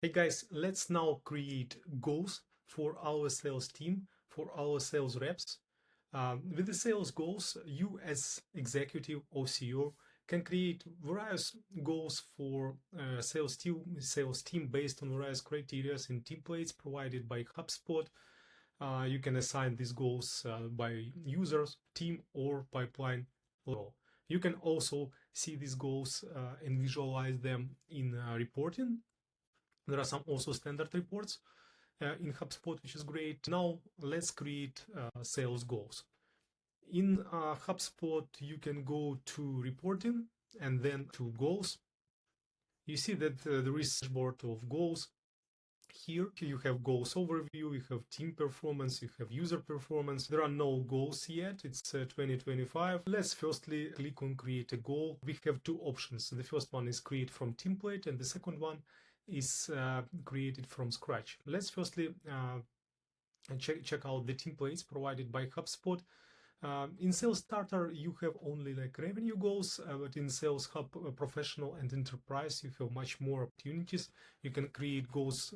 Hey guys, let's now create goals for our sales team, for our sales reps. With the sales goals, you as executive or CEO can create various goals for sales team based on various criteria and templates provided by HubSpot. You can assign these goals by users, team, or pipeline level. You can also see these goals and visualize them in reporting. There are some also standard reports in HubSpot, which is great. Now let's create sales goals. In HubSpot, you can go to reporting and then to goals. You see that there is a dashboard of goals. Here you have goals overview, you have team performance, you have user performance. There are no goals yet. It's 2025. Let's firstly click on create a goal. We have two options. The first one is create from template and the second one is created from scratch. Let's firstly check out the templates provided by HubSpot. In Sales Starter, you have only like revenue goals, but in Sales Hub Professional and Enterprise, you have much more opportunities. You can create goals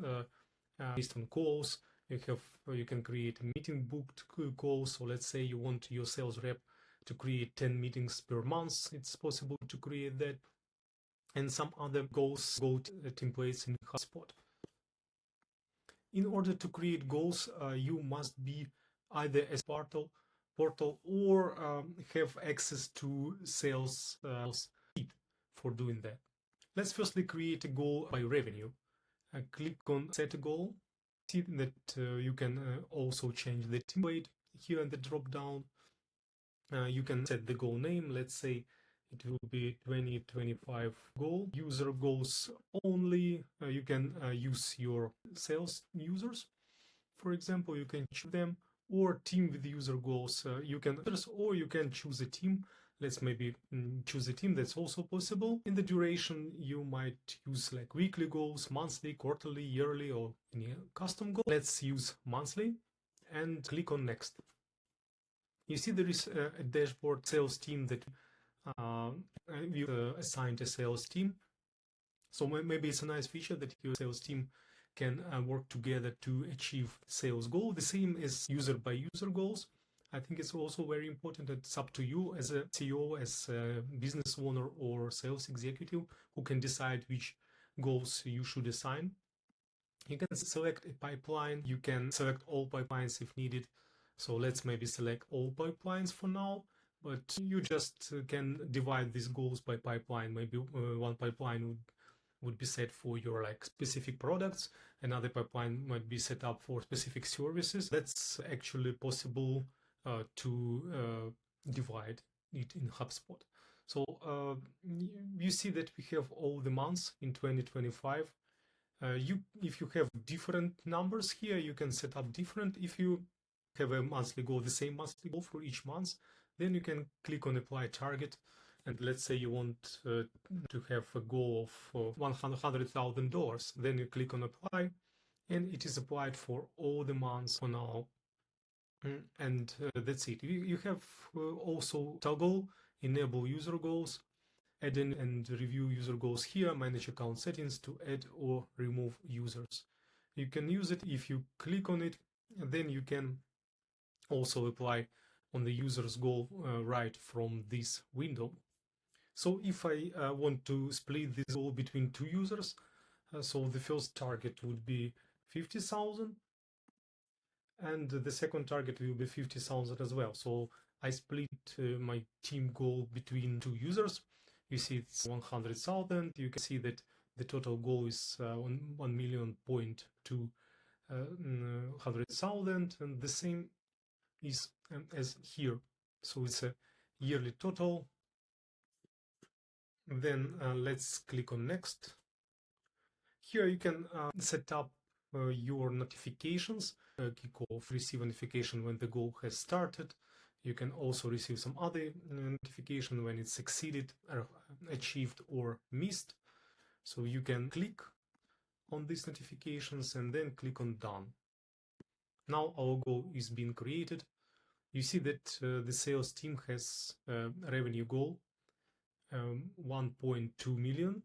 based on calls. You can create meeting booked calls. So let's say you want your sales rep to create 10 meetings per month. It's possible to create that. And some other goals templates in HubSpot. In order to create goals, you must be either a portal or have access to sales sheet for doing that. Let's firstly create a goal by revenue. Click on set a goal. See that you can also change the template here in the drop down. You can set the goal name. Let's say it will be 2025 goal. User goals only. You can use your sales users. For example, you can choose them, or team with user goals. You can choose a team. Let's maybe choose a team. That's also possible. In the duration, you might use like weekly goals, monthly, quarterly, yearly, or any custom goal. Let's use monthly and click on next. You see there is a dashboard sales team that we assigned a sales team. So maybe it's a nice feature that your sales team can work together to achieve sales goal. The same as user by user goals. I think it's also very important. It's up to you as a CEO, as a business owner or sales executive who can decide which goals you should assign. You can select a pipeline. You can select all pipelines if needed. So let's maybe select all pipelines for now, but you just can divide these goals by pipeline. Maybe one pipeline would be set for your like specific products. Another pipeline might be set up for specific services. That's actually possible to divide it in HubSpot. So you see that we have all the months in 2025. If you have different numbers here, you can set up different. If you have a monthly goal, the same monthly goal for each month, then you can click on apply target. And let's say you want to have a goal of $100,000. Then you click on apply and it is applied for all the months for now. And that's it. You have also toggle enable user goals, add in and review user goals here, manage account settings to add or remove users. You can use it if you click on it, and then you can also apply on the user's goal right from this window. So if I want to split this goal between two users, so the first target would be 50,000 and the second target will be 50,000 as well. So I split my team goal between two users. You see it's 100,000. You can see that the total goal is 1,200,000 and the same is as here. So it's a yearly total. Then let's click on next. Here you can set up your notifications, kick off, receive a notification when the goal has started. You can also receive some other notification when it's succeeded, or achieved, or missed. So you can click on these notifications and then click on done. Now our goal is being created. You see that the sales team has a revenue goal 1.2 million.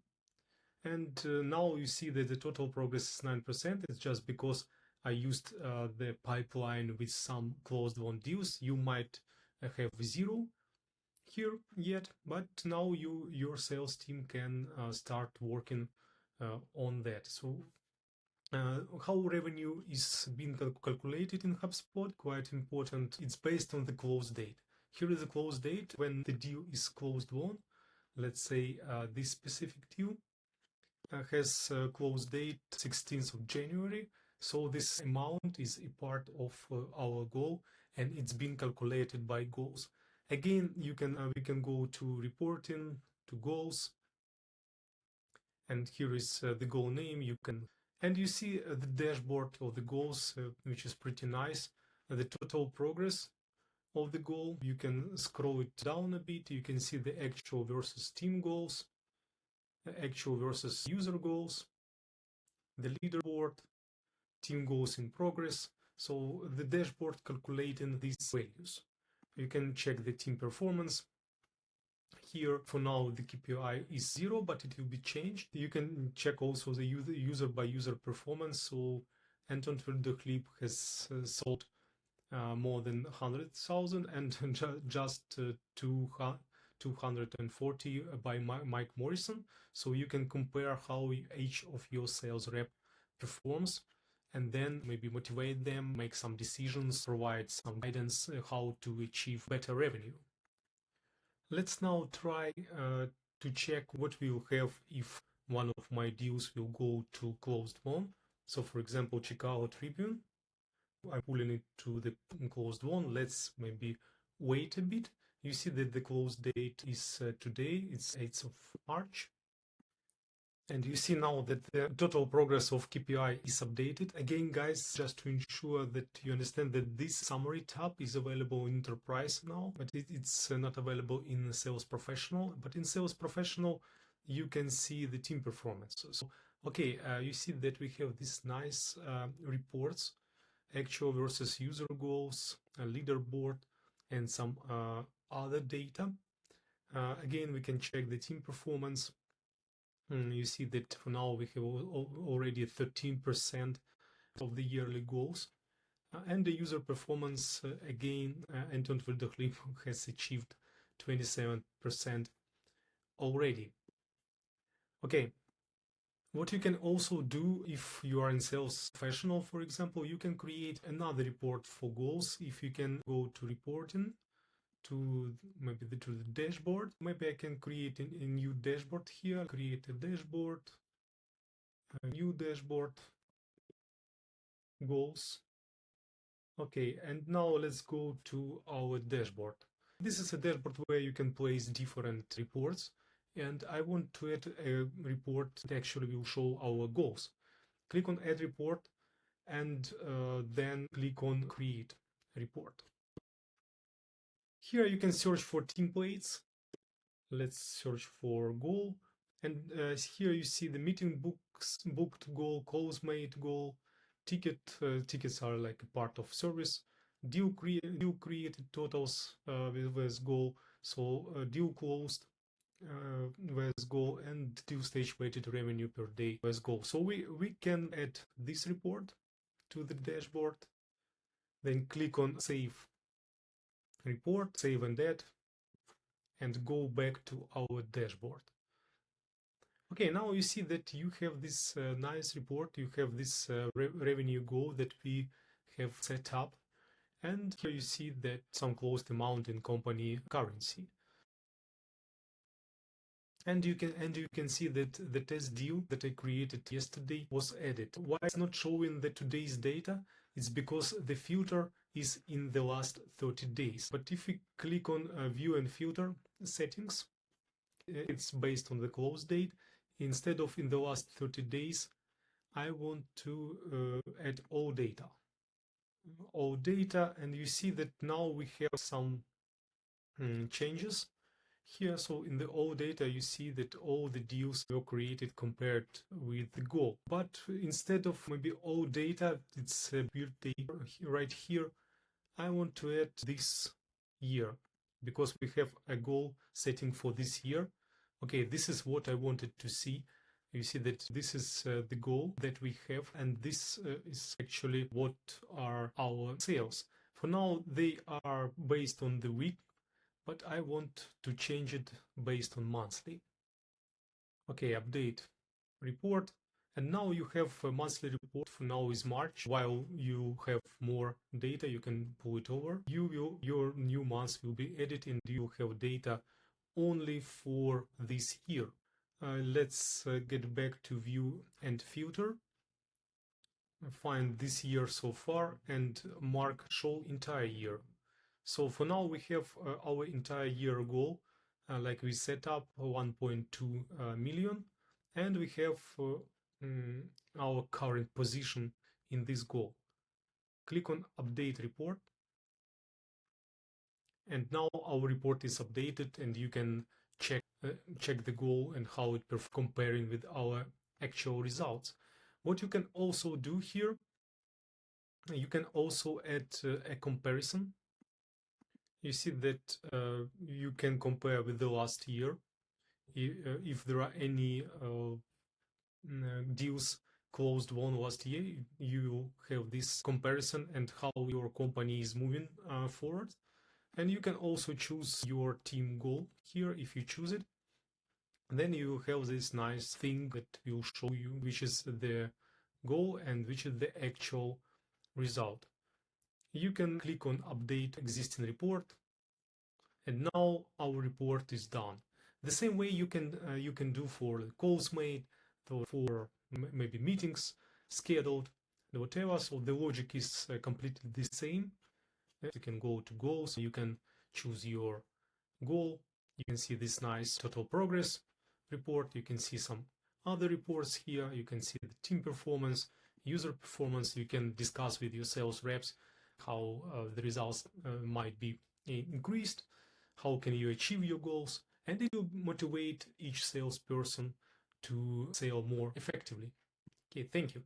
And now you see that the total progress is 9%. It's just because I used the pipeline with some closed-won deals. You might have zero here yet, but now your sales team can start working on that. So how revenue is being calculated in HubSpot, quite important. It's based on the close date. Here is the close date when the deal is closed won. Let's say this specific deal has close date 16th of January. So this amount is a part of our goal, and it's been calculated by goals. Again, we can go to reporting, to goals, and here is the goal name. And you see the dashboard of the goals, which is pretty nice. The total progress of the goal. You can scroll it down a bit. You can see the actual versus team goals, actual versus user goals, the leaderboard, team goals in progress. So the dashboard calculating these values. You can check the team performance. Here, for now, the KPI is 0, but it will be changed. You can check also the user by user performance. So Anton Tverdoklip has sold more than 100,000 and just 240 by Mike Morrison. So you can compare how each of your sales rep performs, and then maybe motivate them, make some decisions, provide some guidance how to achieve better revenue. Let's now try to check what we will have if one of my deals will go to closed won. So for example, Chicago Tribune, I'm pulling it to the closed one. Let's maybe wait a bit. You see that the close date is today, it's 8th of March. And you see now that the total progress of KPI is updated. Again, guys, just to ensure that you understand that this summary tab is available in Enterprise now, but it's not available in Sales Professional. But in Sales Professional, you can see the team performance. So, okay, you see that we have these nice reports, actual versus user goals, a leaderboard, and some other data. Again, we can check the team performance. You see that for now we have already 13% of the yearly goals. And the user performance, again, Anton Tverdoklip has achieved 27% already. Okay. What you can also do if you are in Sales Professional, for example, you can create another report for goals. If you can go to reporting, to the dashboard. Maybe I can create a new dashboard here. Create a dashboard, a new dashboard, goals. Okay, and now let's go to our dashboard. This is a dashboard where you can place different reports, and I want to add a report that actually will show our goals. Click on Add Report, and then click on Create Report. Here you can search for templates. Let's search for goal. And here you see the meeting booked goal, calls made goal, tickets are like a part of service, deal created totals with goal, so deal closed with goal, and deal stage weighted revenue per day with goal. So we can add this report to the dashboard, then click on Save Report, Save and Add, and go back to our dashboard. Okay, now you see that you have this nice report, you have this revenue goal that we have set up, and here you see that some closed amount in company currency. And you can see that the test deal that I created yesterday was added. Why it's not showing the today's data? It's because the filter is in the last 30 days. But if we click on View and Filter settings, it's based on the close date. Instead of in the last 30 days, I want to add all data. All data, and you see that now we have some changes here. So in the all data, you see that all the deals were created compared with the goal. But instead of maybe all data, it's a build data right here. I want to add this year because we have a goal setting for this year. Okay, this is what I wanted to see. You see that this is the goal that we have, and this is actually what are our sales. For now, they are based on the week, but I want to change it based on monthly. Okay, update report. And now you have a monthly report. For now is March. While you have more data, you can pull it over. Your new months will be added and you have data only for this year. Let's get back to view and filter. Find this year so far and mark show entire year. So for now we have our entire year goal, like we set up 1.2 million, and we have our current position in this goal. Click on update report, and now our report is updated, and you can check the goal and how it comparing with our actual results. What you can also do here, you can also add a comparison. You see that you can compare with the last year if there are any deals closed won last year. You have this comparison and how your company is moving forward. And you can also choose your team goal here if you choose it. And then you have this nice thing that will show you which is the goal and which is the actual result. You can click on update existing report, and now our report is done. The same way you can do for calls made, for maybe meetings scheduled, whatever. So the logic is completely the same. You can go to goals. You can choose your goal. You can see this nice total progress report. You can see some other reports here. You can see the team performance, user performance. You can discuss with your sales reps how the results might be increased. How can you achieve your goals? And it will motivate each salesperson to sell more effectively. Okay, thank you.